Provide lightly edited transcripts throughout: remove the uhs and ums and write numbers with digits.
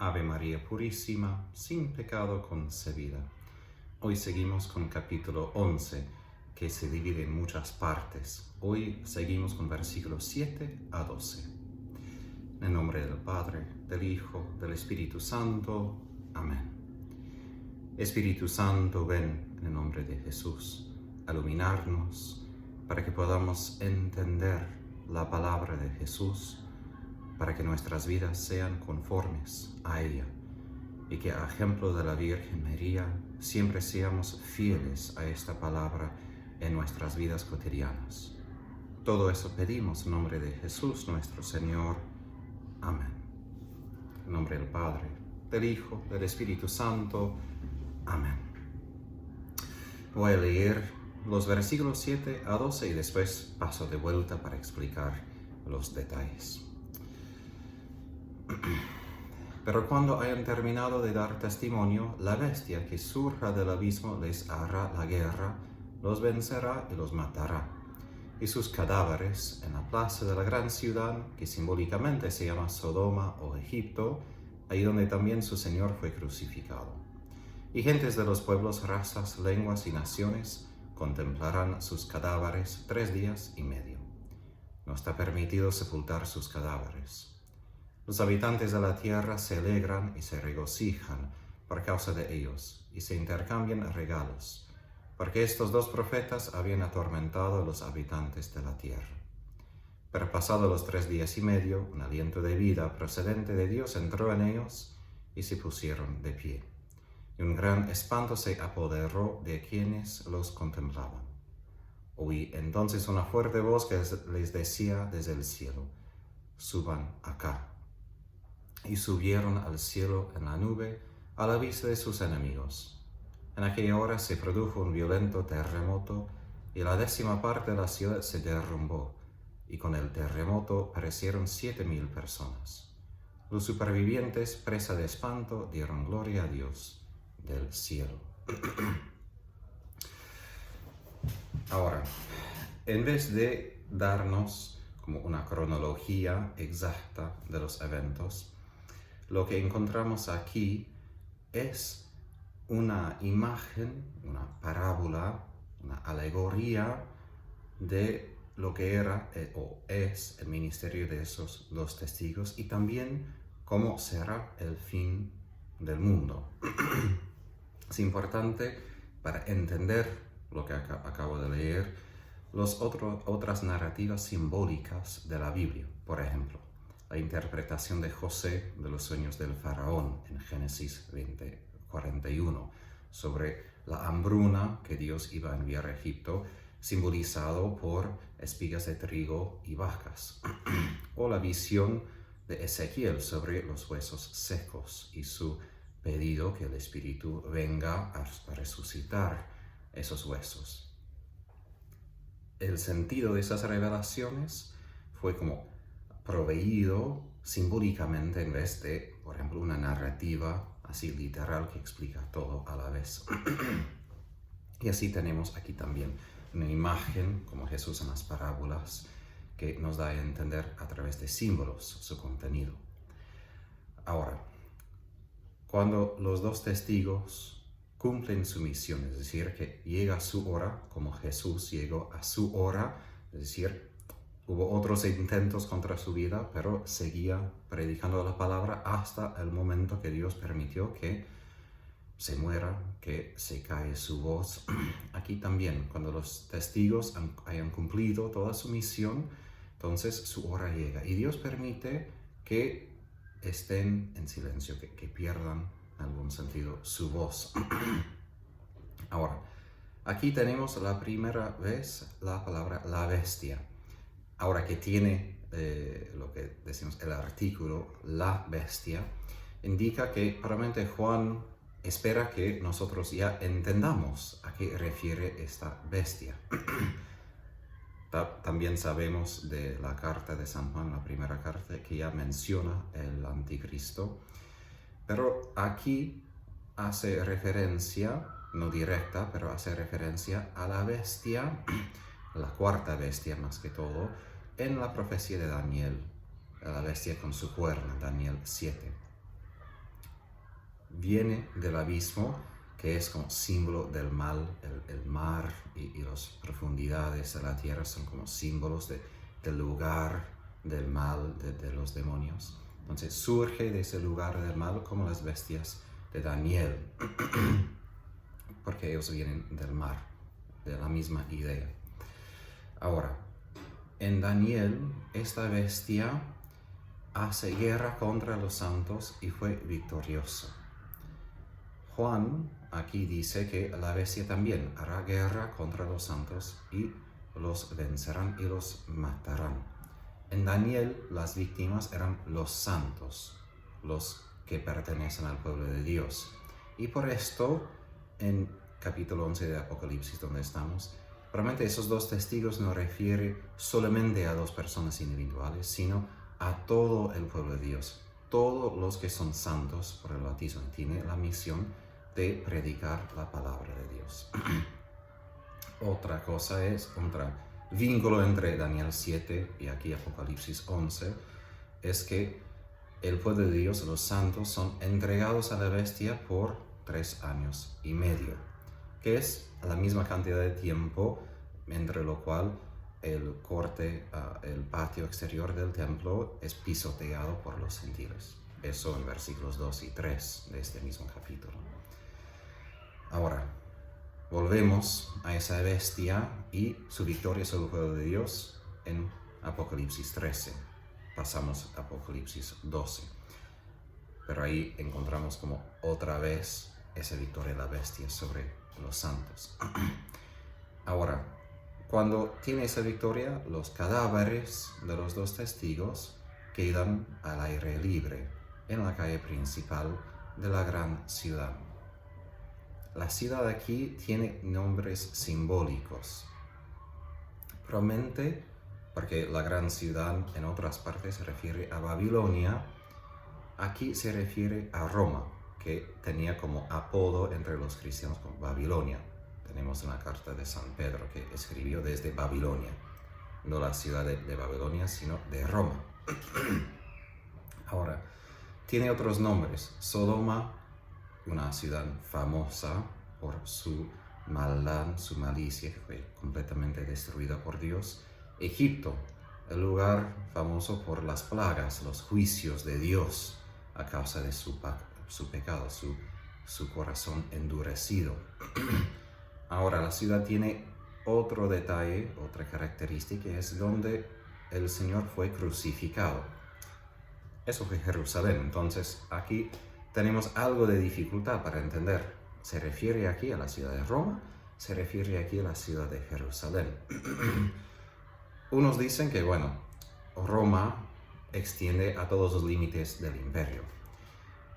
Ave María Purísima, sin pecado concebida. Hoy seguimos con capítulo 11, que se divide en muchas partes. Hoy seguimos con versículos 7 a 12. En el nombre del Padre, del Hijo, del Espíritu Santo. Amén. Espíritu Santo, ven en el nombre de Jesús, a iluminarnos para que podamos entender la palabra de Jesús, para que nuestras vidas sean conformes a ella y que a ejemplo de la Virgen María siempre seamos fieles a esta palabra en nuestras vidas cotidianas. Todo eso pedimos en nombre de Jesús nuestro Señor. Amén. En nombre del Padre, del Hijo, del Espíritu Santo. Amén. Voy a leer los versículos 7 a 12 y después paso de vuelta para explicar los detalles. Pero cuando hayan terminado de dar testimonio, la bestia que surja del abismo les hará la guerra, los vencerá y los matará. Y sus cadáveres en la plaza de la gran ciudad, que simbólicamente se llama Sodoma o Egipto, ahí donde también su Señor fue crucificado. Y gentes de los pueblos, razas, lenguas y naciones contemplarán sus cadáveres 3 días y medio. No está permitido sepultar sus cadáveres. Los habitantes de la tierra se alegran y se regocijan por causa de ellos, y se intercambian regalos, porque estos 2 profetas habían atormentado a los habitantes de la tierra. Pero pasados los 3 días y medio, un aliento de vida procedente de Dios entró en ellos, y se pusieron de pie. Y un gran espanto se apoderó de quienes los contemplaban. Oí entonces una fuerte voz que les decía desde el cielo: suban acá. Y subieron al cielo en la nube a la vista de sus enemigos. En aquella hora se produjo un violento terremoto y la 10ª parte de la ciudad se derrumbó, y con el terremoto perecieron 7,000 personas. Los supervivientes, presa de espanto, dieron gloria a Dios del cielo. Ahora, en vez de darnos como una cronología exacta de los eventos, lo que encontramos aquí es una imagen, una parábola, una alegoría de lo que era o es el ministerio de esos 2 testigos y también cómo será el fin del mundo. Es importante para entender lo que acabo de leer, otras narrativas simbólicas de la Biblia. Por ejemplo, la interpretación de José de los sueños del faraón en Génesis 20:41 sobre la hambruna que Dios iba a enviar a Egipto, simbolizado por espigas de trigo y vacas. O la visión de Ezequiel sobre los huesos secos y su pedido que el Espíritu venga a resucitar esos huesos. El sentido de esas revelaciones fue como proveído simbólicamente en vez de, por ejemplo, una narrativa así literal que explica todo a la vez. Y así tenemos aquí también una imagen, como Jesús en las parábolas, que nos da a entender a través de símbolos su contenido. Ahora, cuando los 2 testigos cumplen su misión, es decir, que llega su hora, como Jesús llegó a su hora, es decir, hubo otros intentos contra su vida, pero seguía predicando la palabra hasta el momento que Dios permitió que se muera, que se cae su voz. Aquí también, cuando los testigos hayan cumplido toda su misión, entonces su hora llega. Y Dios permite que estén en silencio, que pierdan en algún sentido su voz. Ahora, aquí tenemos la primera vez la palabra la bestia. Ahora que tiene lo que decimos el artículo la bestia, indica que probablemente Juan espera que nosotros ya entendamos a qué refiere esta bestia. También sabemos de la carta de San Juan, la primera carta, que ya menciona el anticristo, pero aquí hace referencia, no directa, pero hace referencia a la bestia, la 4ª bestia más que todo, en la profecía de Daniel, la bestia con su cuerno, Daniel 7. viene del abismo, que es como símbolo del mal. El mar y las profundidades de la tierra son como símbolos del lugar del mal, de los demonios. Entonces surge de ese lugar del mal como las bestias de Daniel, porque ellos vienen del mar, de la misma idea. Ahora, en Daniel, esta bestia hace guerra contra los santos y fue victorioso. Juan aquí dice que la bestia también hará guerra contra los santos y los vencerán y los matarán. En Daniel, las víctimas eran los santos, los que pertenecen al pueblo de Dios. Y por esto, en capítulo 11 de Apocalipsis, donde estamos, realmente esos dos testigos no refieren solamente a dos personas individuales, sino a todo el pueblo de Dios. Todos los que son santos por el bautismo tienen la misión de predicar la palabra de Dios. Otra cosa es, otro vínculo entre Daniel 7 y aquí Apocalipsis 11, es que el pueblo de Dios, los santos, son entregados a la bestia por 3 años y medio, que es la misma cantidad de tiempo entre lo cual el patio exterior del templo es pisoteado por los gentiles. Eso en versículos 2 y 3 de este mismo capítulo. Ahora, volvemos a esa bestia y su victoria sobre el pueblo de Dios en Apocalipsis 13. Pasamos a Apocalipsis 12. Pero ahí encontramos como otra vez esa victoria de la bestia sobre los santos. Ahora, cuando tiene esa victoria, los cadáveres de los dos testigos quedan al aire libre en la calle principal de la gran ciudad. La ciudad aquí tiene nombres simbólicos. Probablemente porque la gran ciudad en otras partes se refiere a Babilonia, aquí se refiere a Roma, que tenía como apodo entre los cristianos como Babilonia. Tenemos una carta de San Pedro que escribió desde Babilonia, no la ciudad de Babilonia, sino de Roma. Ahora, tiene otros nombres. Sodoma, una ciudad famosa por su maldad, su malicia, que fue completamente destruida por Dios. Egipto, el lugar famoso por las plagas, los juicios de Dios a causa de su pecado, su corazón endurecido. Ahora, la ciudad tiene otro detalle, otra característica, es donde el Señor fue crucificado. Eso fue Jerusalén. Entonces, aquí tenemos algo de dificultad para entender. ¿Se refiere aquí a la ciudad de Roma? ¿Se refiere aquí a la ciudad de Jerusalén? Unos dicen que, Roma extiende a todos los límites del imperio.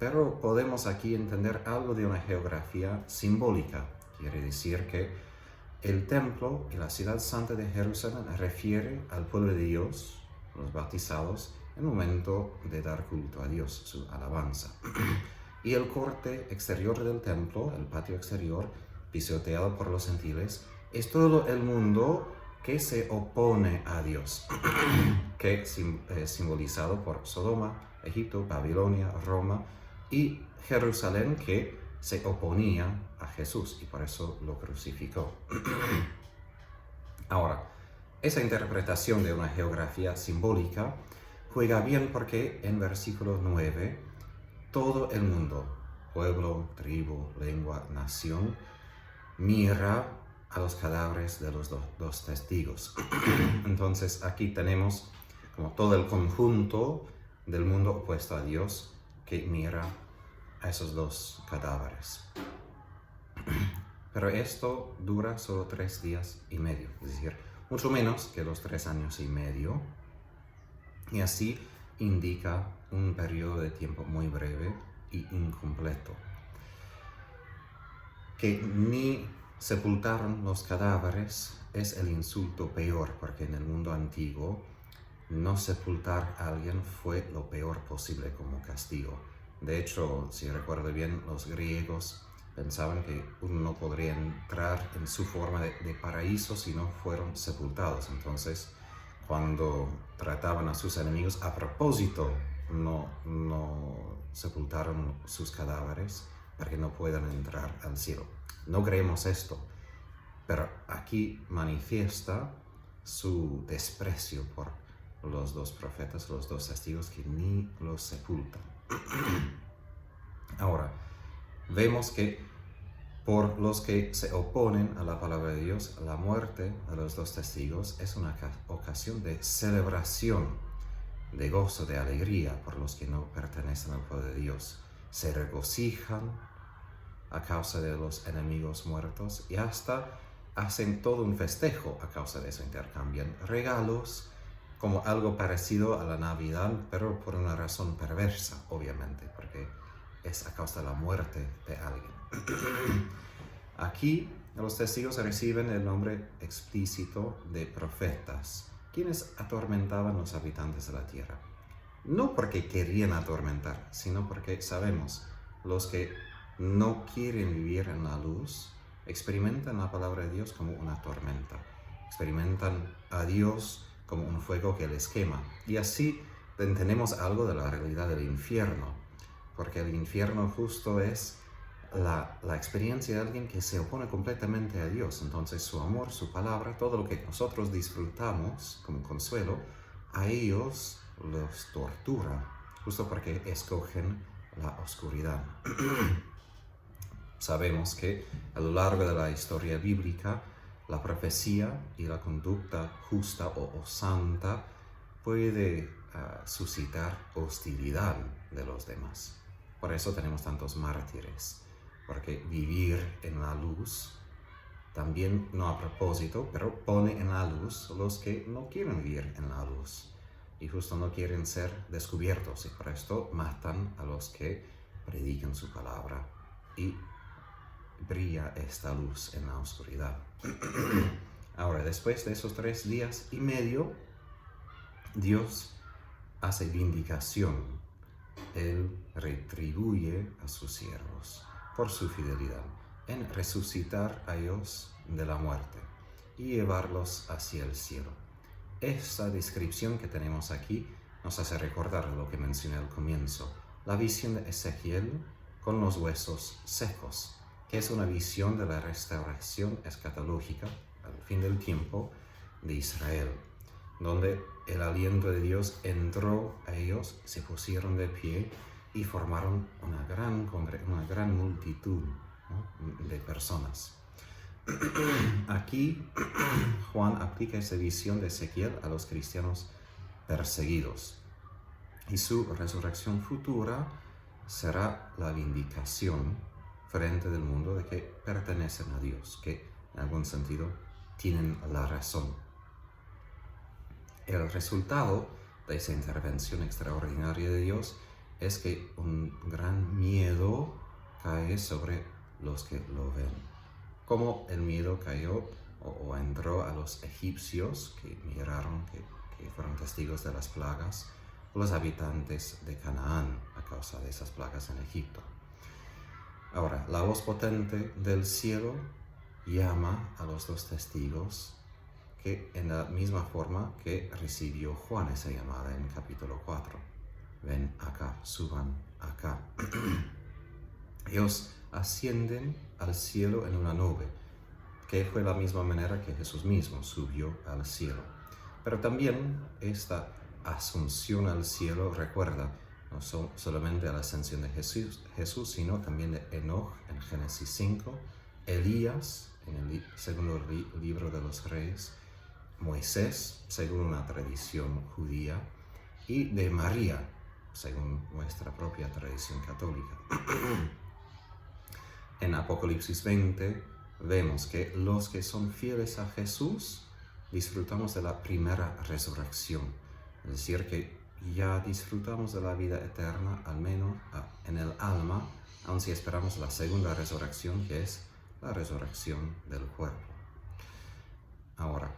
Pero podemos aquí entender algo de una geografía simbólica. Quiere decir que el templo y la ciudad santa de Jerusalén refiere al pueblo de Dios, los bautizados, en el momento de dar culto a Dios, su alabanza. Y el corte exterior del templo, el patio exterior, pisoteado por los gentiles, es todo el mundo que se opone a Dios, que es simbolizado por Sodoma, Egipto, Babilonia, Roma y Jerusalén, que se oponía a Jesús y por eso lo crucificó. Ahora, esa interpretación de una geografía simbólica juega bien porque en versículo 9, todo el mundo, pueblo, tribu, lengua, nación, mira a los cadáveres de los dos testigos. Entonces aquí tenemos como todo el conjunto del mundo opuesto a Dios que mira a esos dos cadáveres. Pero esto dura solo 3 días y medio, es decir, mucho menos que los 3 años y medio. Y así indica un periodo de tiempo muy breve y incompleto. Que ni sepultaron los cadáveres es el insulto peor, porque en el mundo antiguo no sepultar a alguien fue lo peor posible como castigo. De hecho, si recuerdo bien, los griegos pensaban que uno no podría entrar en su forma de paraíso si no fueron sepultados. Entonces, cuando trataban a sus enemigos, a propósito, no sepultaron sus cadáveres para que no puedan entrar al cielo. No creemos esto, pero aquí manifiesta su desprecio por los dos profetas, los dos testigos que ni los sepultan. Ahora, vemos que por los que se oponen a la palabra de Dios, la muerte de los dos testigos es una ocasión de celebración, de gozo, de alegría por los que no pertenecen al pueblo de Dios. Se regocijan a causa de los enemigos muertos y hasta hacen todo un festejo a causa de eso. Intercambian regalos como algo parecido a la Navidad, pero por una razón perversa, obviamente, porque es a causa de la muerte de alguien. Aquí los testigos reciben el nombre explícito de profetas, quienes atormentaban a los habitantes de la tierra. No porque querían atormentar, sino porque sabemos, los que no quieren vivir en la luz, experimentan la palabra de Dios como una tormenta. Experimentan a Dios como un fuego que les quema. Y así entendemos algo de la realidad del infierno, porque el infierno justo es la experiencia de alguien que se opone completamente a Dios. Entonces su amor, su palabra, todo lo que nosotros disfrutamos como consuelo, a ellos los tortura, justo porque escogen la oscuridad. Sabemos que a lo largo de la historia bíblica, la profecía y la conducta justa o santa puede suscitar hostilidad de los demás. Por eso tenemos tantos mártires, porque vivir en la luz, también no a propósito, pero pone en la luz los que no quieren vivir en la luz y justo no quieren ser descubiertos, y por esto matan a los que predican su palabra y brilla esta luz en la oscuridad. Ahora, después de esos 3 días y medio, Dios hace vindicación. Él retribuye a sus siervos por su fidelidad en resucitar a ellos de la muerte y llevarlos hacia el cielo. Esta descripción que tenemos aquí nos hace recordar lo que mencioné al comienzo, la visión de Ezequiel con los huesos secos, que es una visión de la restauración escatológica al fin del tiempo de Israel, donde el aliento de Dios entró a ellos, se pusieron de pie y formaron una gran multitud, ¿no?, de personas. Aquí Juan aplica esa visión de Ezequiel a los cristianos perseguidos, y su resurrección futura será la vindicación frente del mundo de que pertenecen a Dios, que en algún sentido tienen la razón. El resultado de esa intervención extraordinaria de Dios es que un gran miedo cae sobre los que lo ven, como el miedo cayó o entró a los egipcios que miraron, que fueron testigos de las plagas, los habitantes de Canaán a causa de esas plagas en Egipto. Ahora, la voz potente del cielo llama a los 2 testigos, que en la misma forma que recibió Juan esa llamada en capítulo 4. Ven acá, suban acá. Ellos ascienden al cielo en una nube, que fue la misma manera que Jesús mismo subió al cielo. Pero también esta asunción al cielo recuerda no solamente a la ascensión de Jesús, sino también de Enoch en Génesis 5, Elías en el segundo libro de los Reyes, Moisés, según una tradición judía, y de María, según nuestra propia tradición católica. En Apocalipsis 20 vemos que los que son fieles a Jesús disfrutamos de la primera resurrección, es decir, que ya disfrutamos de la vida eterna, al menos en el alma, aun si esperamos la segunda resurrección, que es la resurrección del cuerpo. Ahora,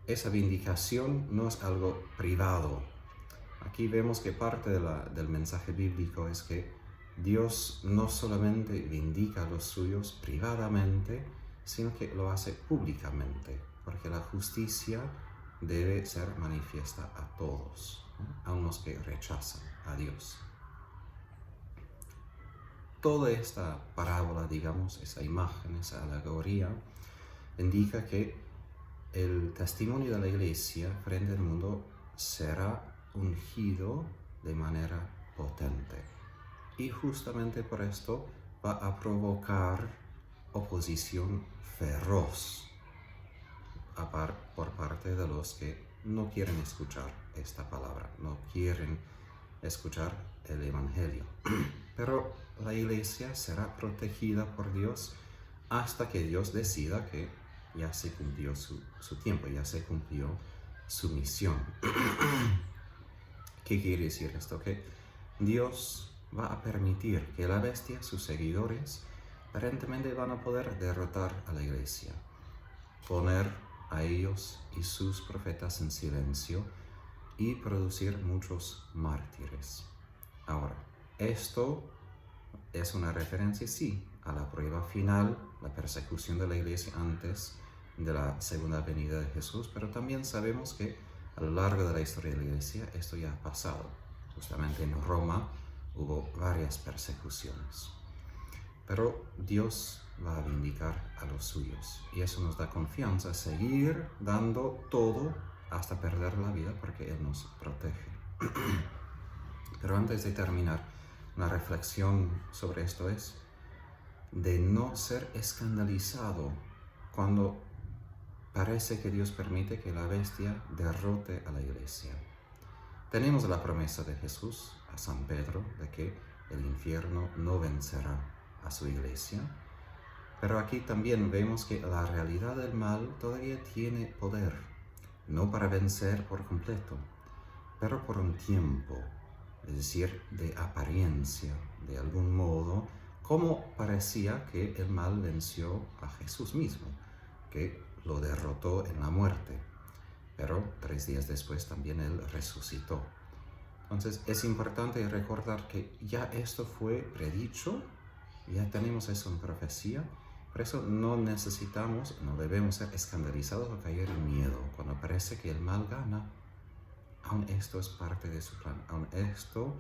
esa vindicación no es algo privado. Aquí vemos que parte del mensaje bíblico es que Dios no solamente vindica a los suyos privadamente, sino que lo hace públicamente, porque la justicia debe ser manifiesta a todos, ¿no?, a unos que rechazan a Dios. toda esta parábola, digamos, esa imagen, esa alegoría, indica que el testimonio de la iglesia frente al mundo será ungido de manera potente. Y justamente por esto va a provocar oposición feroz por parte de los que no quieren escuchar esta palabra, no quieren escuchar el Evangelio. Pero la iglesia será protegida por Dios hasta que Dios decida que ya se cumplió su tiempo, ya se cumplió su misión. ¿Qué quiere decir esto? Que Dios va a permitir que la bestia, sus seguidores, aparentemente van a poder derrotar a la iglesia, poner a ellos y sus profetas en silencio y producir muchos mártires. Ahora, esto es una referencia, sí, a la prueba final, la persecución de la iglesia antes de la segunda venida de Jesús, pero también sabemos que a lo largo de la historia de la iglesia esto ya ha pasado. Justamente en Roma hubo varias persecuciones. Pero Dios va a vindicar a los suyos y eso nos da confianza, seguir dando todo hasta perder la vida porque Él nos protege. Pero antes de terminar, una reflexión sobre esto es de no ser escandalizado cuando parece que Dios permite que la bestia derrote a la iglesia. Tenemos la promesa de Jesús a San Pedro de que el infierno no vencerá a su iglesia, pero aquí también vemos que la realidad del mal todavía tiene poder, no para vencer por completo, pero por un tiempo, es decir, de apariencia, de algún modo, como parecía que el mal venció a Jesús mismo, que lo derrotó en la muerte, pero 3 días después también Él resucitó. Entonces es importante recordar que ya esto fue predicho, ya tenemos eso en profecía, por eso no necesitamos, no debemos ser escandalizados o caer en miedo cuando parece que el mal gana. Aún esto es parte de su plan, aún esto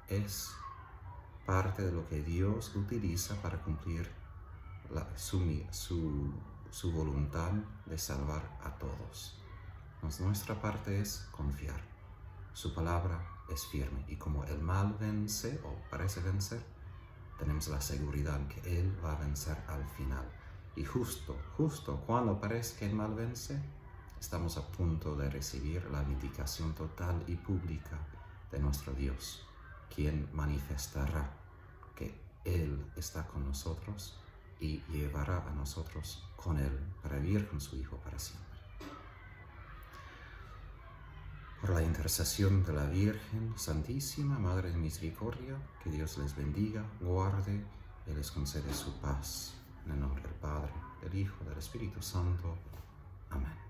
es parte de lo que Dios utiliza para cumplir su voluntad de salvar a todos. Entonces, nuestra parte es confiar. Su palabra es firme y como el mal vence o parece vencer, tenemos la seguridad que Él va a vencer al final. Y justo cuando parece que el mal vence, estamos a punto de recibir la vindicación total y pública de nuestro Dios, quien manifestará que Él está con nosotros y llevará a nosotros con Él para vivir con su Hijo para siempre. Por la intercesión de la Virgen Santísima, Madre de Misericordia, que Dios les bendiga, guarde y les concede su paz. En el nombre del Padre, del Hijo, del Espíritu Santo. Amén.